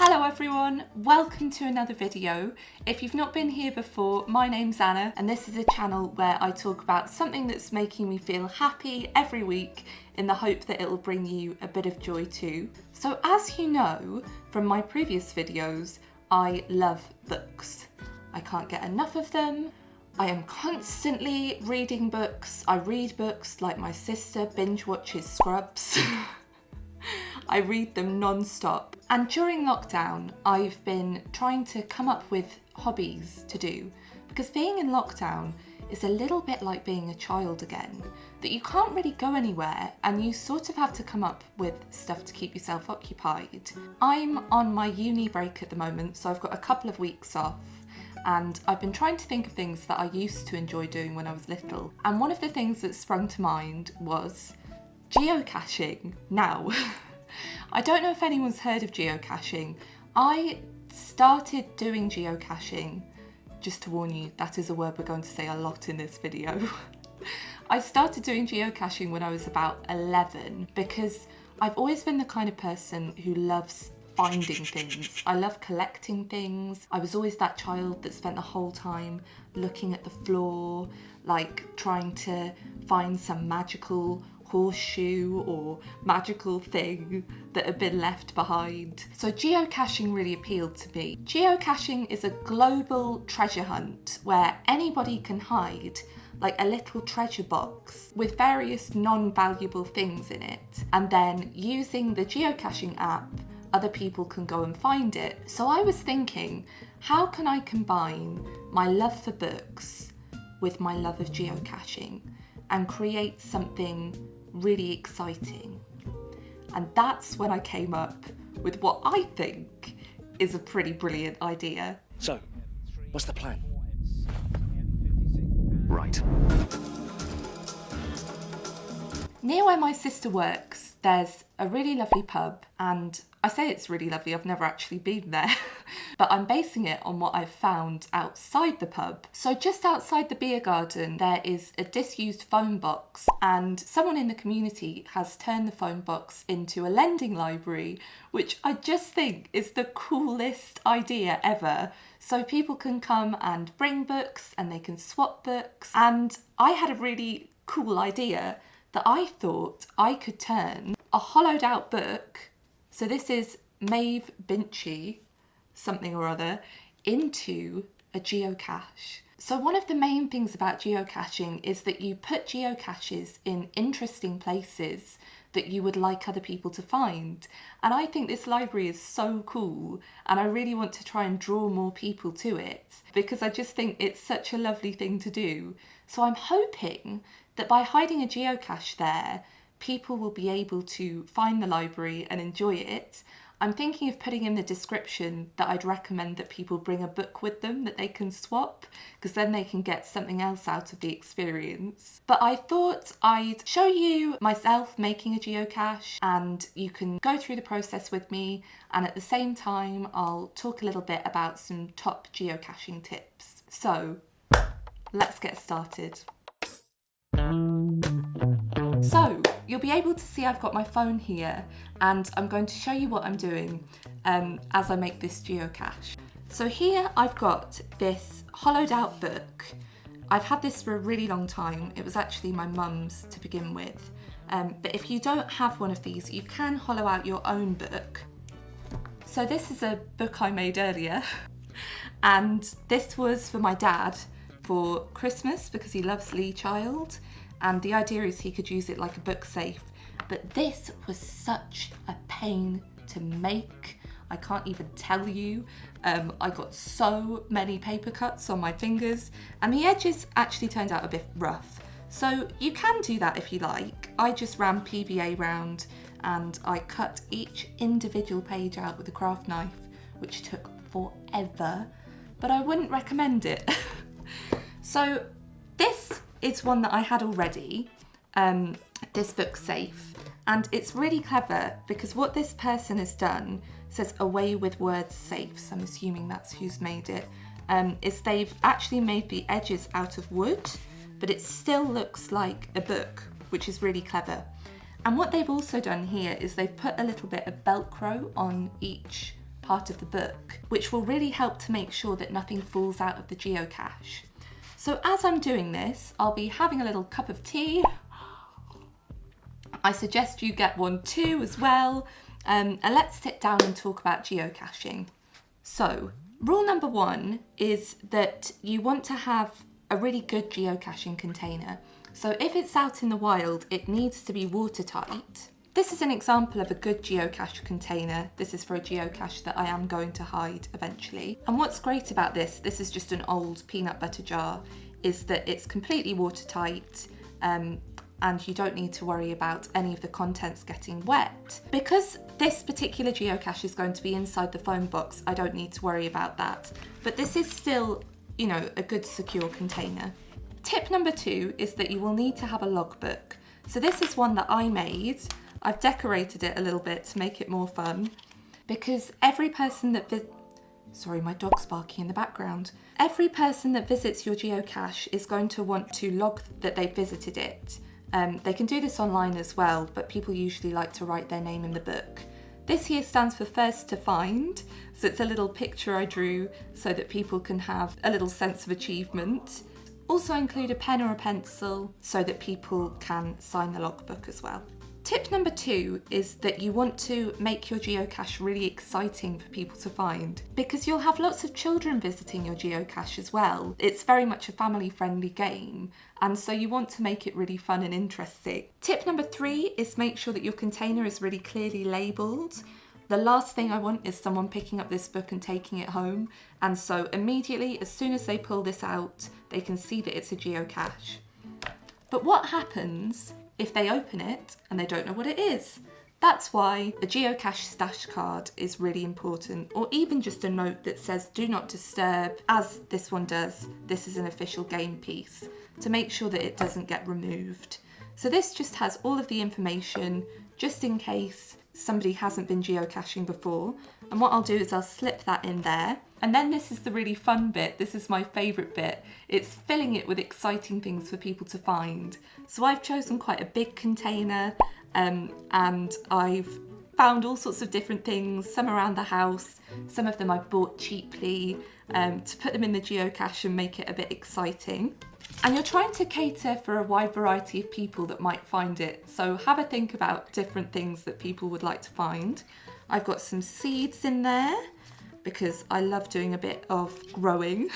Hello everyone, welcome to another video. If you've not been here before, my name's Anna and this is a channel where I talk about something that's making me feel happy every week in the hope that it'll bring you a bit of joy too. So as you know from my previous videos, I love books. I can't get enough of them. I am constantly reading books. I read books like my sister binge watches Scrubs. I read them non-stop. And during lockdown, I've been trying to come up with hobbies to do because being in lockdown is a little bit like being a child again, that you can't really go anywhere and you sort of have to come up with stuff to keep yourself occupied. I'm on my uni break at the moment, so I've got a couple of weeks off. And I've been trying to think of things that I used to enjoy doing when I was little. And one of the things that sprung to mind was geocaching. Now, I don't know if anyone's heard of geocaching. I started doing geocaching, just to warn you, that is a word we're going to say a lot in this video. I started doing geocaching when I was about 11 because I've always been the kind of person who loves finding things. I love collecting things. I was always that child that spent the whole time looking at the floor, like trying to find some magical horseshoe or magical thing that had been left behind. So geocaching really appealed to me. Geocaching is a global treasure hunt where anybody can hide like a little treasure box with various non-valuable things in it, and then using the geocaching app other people can go and find it. So I was thinking, how can I combine my love for books with my love of geocaching and create something really exciting? And that's when I came up with what I think is a pretty brilliant idea. So, what's the plan? Right. Near where my sister works, there's a really lovely pub, and I say it's really lovely, I've never actually been there, but I'm basing it on what I've found outside the pub. So just outside the beer garden, there is a disused phone box, and someone in the community has turned the phone box into a lending library, which I just think is the coolest idea ever. So people can come and bring books and they can swap books. And I had a really cool idea that I thought I could turn a hollowed out book, so this is Maeve Binchy, something or other, into a geocache. So one of the main things about geocaching is that you put geocaches in interesting places that you would like other people to find. And I think this library is so cool, and I really want to try and draw more people to it because I just think it's such a lovely thing to do. So I'm hoping that by hiding a geocache there, people will be able to find the library and enjoy it. I'm thinking of putting in the description that I'd recommend that people bring a book with them that they can swap, because then they can get something else out of the experience. But I thought I'd show you myself making a geocache and you can go through the process with me, and at the same time I'll talk a little bit about some top geocaching tips. So let's get started. So you'll be able to see I've got my phone here and I'm going to show you what I'm doing as I make this geocache. So here I've got this hollowed out book. I've had this for a really long time. It was actually my mum's to begin with. But if you don't have one of these, you can hollow out your own book. So this is a book I made earlier and this was for my dad for Christmas because he loves Lee Child. And the idea is he could use it like a book safe. But this was such a pain to make. I can't even tell you. I got so many paper cuts on my fingers and the edges actually turned out a bit rough. So you can do that if you like. I just ran PVA round and I cut each individual page out with a craft knife, which took forever, but I wouldn't recommend it. So this is one that I had already, this book safe, and it's really clever because what this person has done says away with words safe, so I'm assuming that's who's made it, is they've actually made the edges out of wood, but it still looks like a book, which is really clever. And what they've also done here is they've put a little bit of Velcro on each part of the book, which will really help to make sure that nothing falls out of the geocache. So as I'm doing this, I'll be having a little cup of tea. I suggest you get one too as well. And let's sit down and talk about geocaching. So, rule number 1 is that you want to have a really good geocaching container. So if it's out in the wild, it needs to be watertight. This is an example of a good geocache container. This is for a geocache that I am going to hide eventually. And what's great about this is just an old peanut butter jar, is that it's completely watertight, and you don't need to worry about any of the contents getting wet. Because this particular geocache is going to be inside the phone box, I don't need to worry about that. But this is still, you know, a good secure container. Tip number 2 is that you will need to have a logbook. So this is one that I made. I've decorated it a little bit to make it more fun, because every person that sorry, my dog's barking in the background. Every person that visits your geocache is going to want to log that they visited it. They can do this online as well, but people usually like to write their name in the book. This here stands for first to find, so it's a little picture I drew so that people can have a little sense of achievement. Also include a pen or a pencil so that people can sign the logbook as well. Tip number 2 is that you want to make your geocache really exciting for people to find, because you'll have lots of children visiting your geocache as well. It's very much a family-friendly game, and so you want to make it really fun and interesting. Tip number 3 is make sure that your container is really clearly labelled. The last thing I want is someone picking up this book and taking it home, and so immediately, as soon as they pull this out, they can see that it's a geocache. But what happens if they open it and they don't know what it is? That's why a geocache stash card is really important, or even just a note that says do not disturb, as this one does. This is an official game piece, to make sure that it doesn't get removed. So this just has all of the information just in case somebody hasn't been geocaching before. And what I'll do is I'll slip that in there. And then this is the really fun bit. This is my favourite bit. It's filling it with exciting things for people to find. So I've chosen quite a big container, and I've found all sorts of different things, some around the house, some of them I've bought cheaply, to put them in the geocache and make it a bit exciting. And you're trying to cater for a wide variety of people that might find it. So have a think about different things that people would like to find. I've got some seeds in there, because I love doing a bit of growing.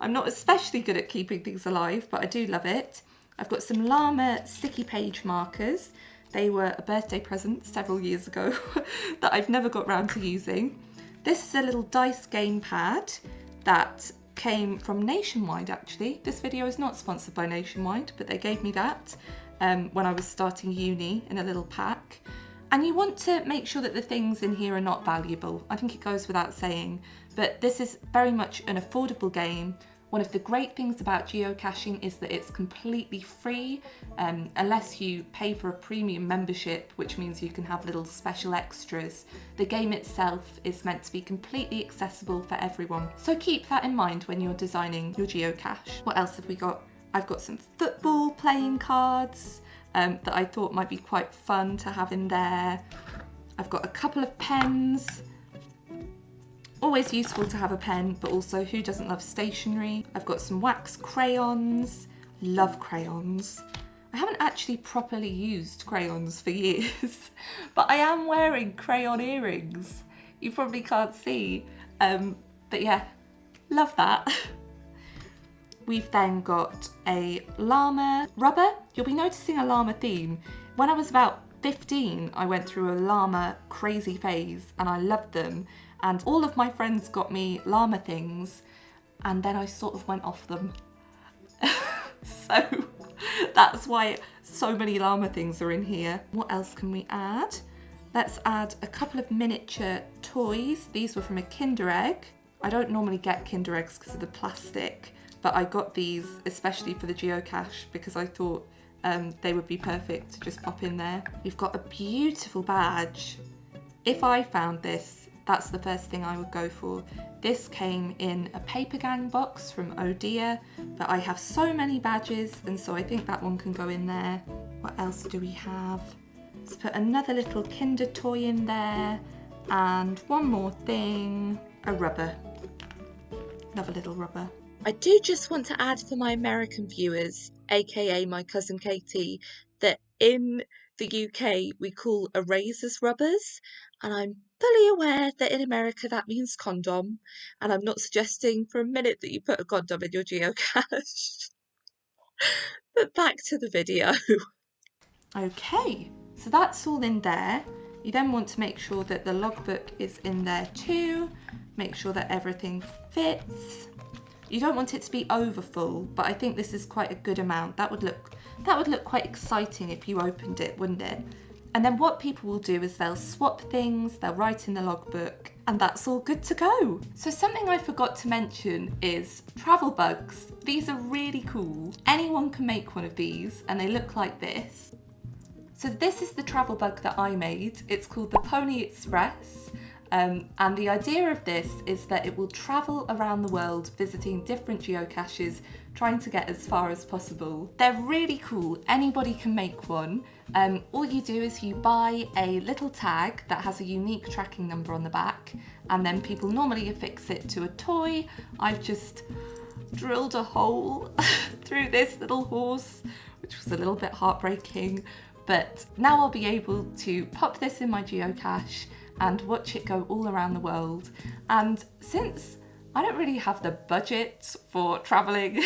I'm not especially good at keeping things alive, but I do love it. I've got some llama sticky page markers. They were a birthday present several years ago that I've never got round to using. This is a little dice game pad that came from Nationwide, actually. This video is not sponsored by Nationwide, but they gave me that when I was starting uni in a little pack. And you want to make sure that the things in here are not valuable. I think it goes without saying, but this is very much an affordable game. One of the great things about geocaching is that it's completely free, unless you pay for a premium membership, which means you can have little special extras. The game itself is meant to be completely accessible for everyone. So keep that in mind when you're designing your geocache. What else have we got? I've got some football playing cards that I thought might be quite fun to have in there. I've got a couple of pens. Always useful to have a pen, but also who doesn't love stationery? I've got some wax crayons. Love crayons. I haven't actually properly used crayons for years, but I am wearing crayon earrings. You probably can't see, but yeah, love that. We've then got a llama rubber. You'll be noticing a llama theme. When I was about 15, I went through a llama crazy phase and I loved them. And all of my friends got me llama things and then I sort of went off them. So that's why so many llama things are in here. What else can we add? Let's add a couple of miniature toys. These were from a Kinder Egg. I don't normally get Kinder Eggs because of the plastic, but I got these especially for the geocache because I thought they would be perfect to just pop in there. We've got a beautiful badge. If I found this, that's the first thing I would go for. This came in a Paper Gang box from Oh Dear, but I have so many badges and so I think that one can go in there. What else do we have? Let's put another little Kinder toy in there. And one more thing, a rubber. Another little rubber. I do just want to add for my American viewers, aka my cousin Katie, that in the UK we call erasers rubbers, and I'm fully aware that in America that means condom, and I'm not suggesting for a minute that you put a condom in your geocache. But back to the video. Okay, so that's all in there. You then want to make sure that the logbook is in there too. Make sure that everything fits. You don't want it to be overfull, but I think this is quite a good amount. That would look quite exciting if you opened it, wouldn't it? And then what people will do is they'll swap things, they'll write in the logbook, and that's all good to go. So something I forgot to mention is travel bugs. These are really cool. Anyone can make one of these, and they look like this. So this is the travel bug that I made. It's called the Pony Express. And the idea of this is that it will travel around the world visiting different geocaches, trying to get as far as possible. They're really cool. Anybody can make one. All you do is you buy a little tag that has a unique tracking number on the back, and then people normally affix it to a toy. I've just drilled a hole through this little horse, which was a little bit heartbreaking. But now I'll be able to pop this in my geocache and watch it go all around the world. And since I don't really have the budget for travelling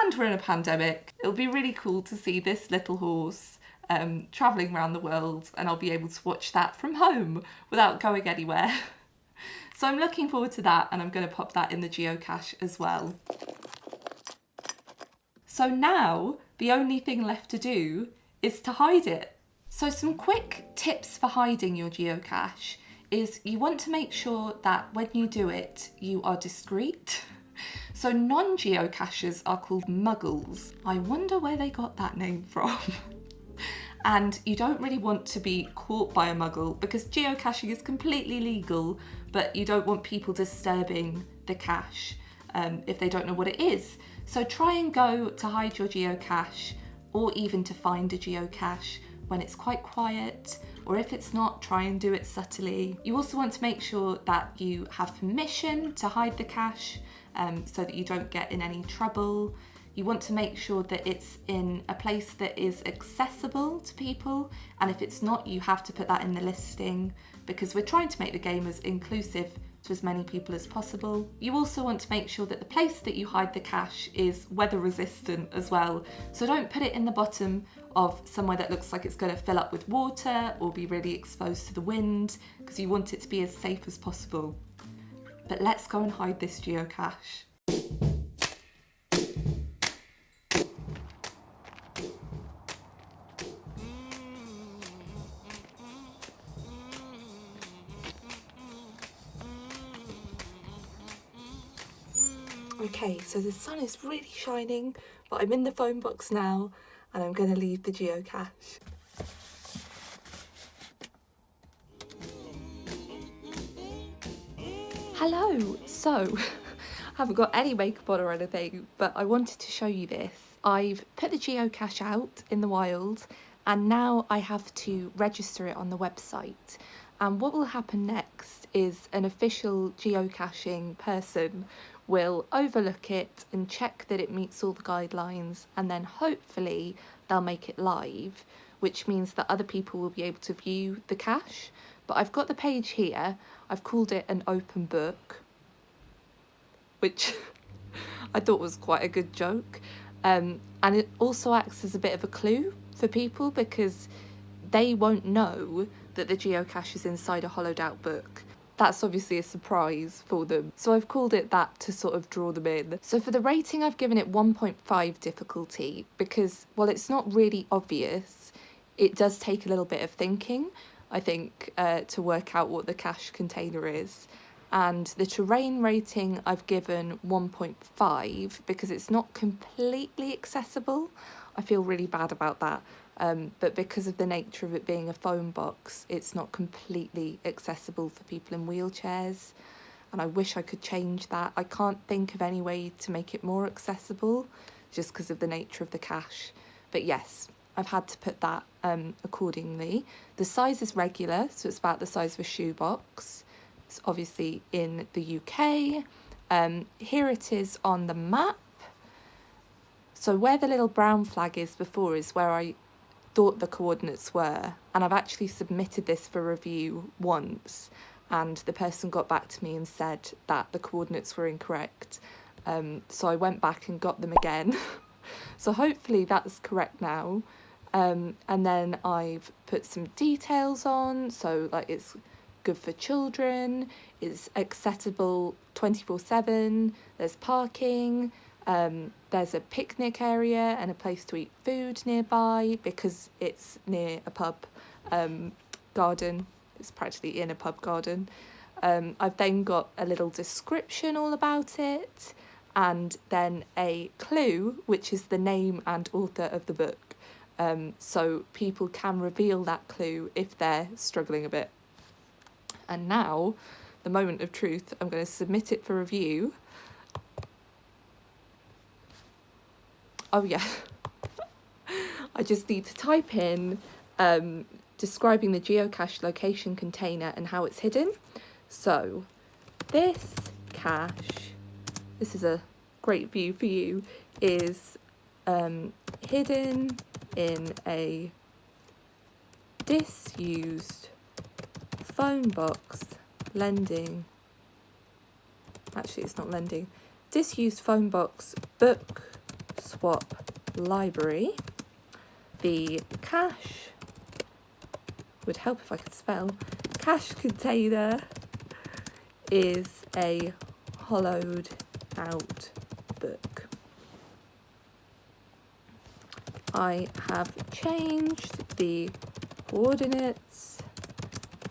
and we're in a pandemic, it'll be really cool to see this little horse travelling around the world, and I'll be able to watch that from home without going anywhere. So I'm looking forward to that, and I'm going to pop that in the geocache as well. So now the only thing left to do is to hide it. So some quick tips for hiding your geocache is you want to make sure that when you do it, you are discreet. So non-geocachers are called muggles. I wonder where they got that name from. And you don't really want to be caught by a muggle because geocaching is completely legal, but you don't want people disturbing the cache if they don't know what it is. So try and go to hide your geocache, or even to find a geocache when it's quite quiet, or if it's not, try and do it subtly. You also want to make sure that you have permission to hide the cache so that you don't get in any trouble. You want to make sure that it's in a place that is accessible to people, and if it's not, you have to put that in the listing because we're trying to make the game as inclusive to as many people as possible. You also want to make sure that the place that you hide the cache is weather resistant as well. So don't put it in the bottom of somewhere that looks like it's going to fill up with water or be really exposed to the wind, because you want it to be as safe as possible. But let's go and hide this geocache. Okay, so the sun is really shining, but I'm in the phone box now and I'm going to leave the geocache. Hello! So, I haven't got any makeup on or anything, but I wanted to show you this. I've put the geocache out in the wild, and now I have to register it on the website. And what will happen next is an official geocaching person will overlook it and check that it meets all the guidelines, and then hopefully they'll make it live, which means that other people will be able to view the cache. But I've got the page here. I've called it an open book, which I thought was quite a good joke. And it also acts as a bit of a clue for people because they won't know that the geocache is inside a hollowed out book. That's obviously a surprise for them. So I've called it that to sort of draw them in. So for the rating, I've given it 1.5 difficulty because, while it's not really obvious, it does take a little bit of thinking, I think, to work out what the cache container is. And the terrain rating I've given 1.5 because it's not completely accessible. I feel really bad about that. But because of the nature of it being a phone box, it's not completely accessible for people in wheelchairs. And I wish I could change that. I can't think of any way to make it more accessible just because of the nature of the cache. But yes, I've had to put that accordingly. The size is regular, so it's about the size of a shoebox. It's obviously in the UK. Here it is on the map. So where the little brown flag is before is where I thought the coordinates were, and I've actually submitted this for review once, and the person got back to me and said that the coordinates were incorrect. So I went back and got them again. So hopefully that's correct now. And then I've put some details on, so like it's good for children, it's accessible 24/7, there's parking, there's a picnic area and a place to eat food nearby because it's near a pub garden. It's practically in a pub garden. I've then got a little description all about it, and then a clue, which is the name and author of the book. So people can reveal that clue if they're struggling a bit. And now, the moment of truth, I'm going to submit it for review. Oh yeah, I just need to type in describing the geocache location container and how it's hidden. So, this cache, this is a great view for you, is hidden in a disused phone box lending, actually it's not lending, disused phone box book swap library. The cache, would help if I could spell, cache container is a hollowed out book. I have changed the coordinates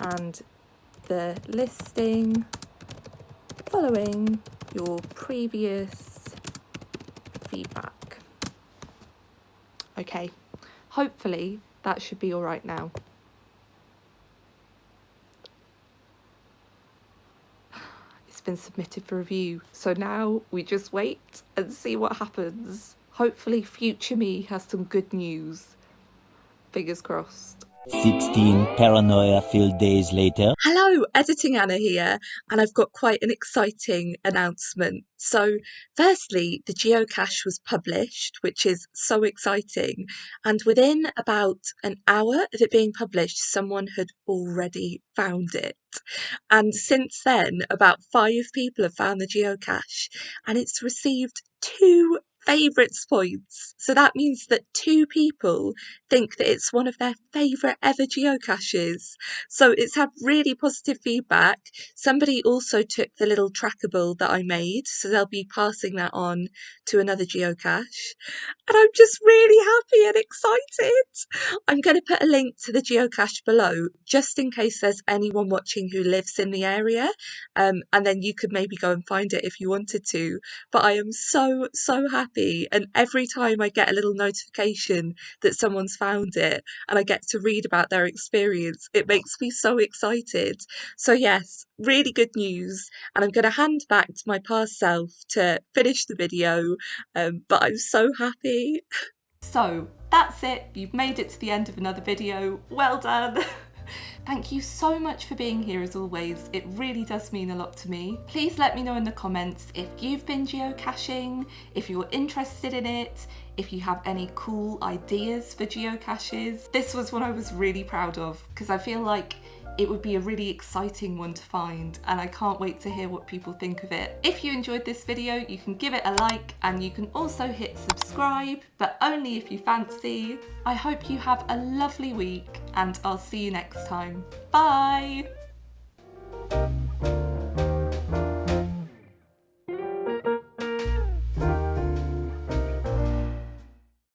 and the listing following your previous feedback. Okay, hopefully that should be all right now. It's been submitted for review, so now we just wait and see what happens. Hopefully future me has some good news. Fingers crossed. 16 paranoia-filled days later. Hello, Editing Anna here, and I've got quite an exciting announcement. So, firstly, the geocache was published, which is so exciting, and within about an hour of it being published, someone had already found it. And since then, about 5 people have found the geocache, and it's received 2 favourites points. So that means that 2 people think that it's one of their favourite ever geocaches. So it's had really positive feedback. Somebody also took the little trackable that I made, so they'll be passing that on to another geocache. And I'm just really happy and excited. I'm going to put a link to the geocache below, just in case there's anyone watching who lives in the area, and then you could maybe go and find it if you wanted to. But I am so happy, and every time I get a little notification that someone's found it and I get to read about their experience, it makes me so excited. So yes, really good news, and I'm going to hand back to my past self to finish the video, but I'm so happy. So that's it, you've made it to the end of another video, well done! Thank you so much for being here as always, it really does mean a lot to me. Please let me know in the comments if you've been geocaching, if you're interested in it, if you have any cool ideas for geocaches. This was one I was really proud of because I feel like it would be a really exciting one to find, and I can't wait to hear what people think of it. If you enjoyed this video, you can give it a like, and you can also hit subscribe, but only if you fancy. I hope you have a lovely week, and I'll see you next time. Bye!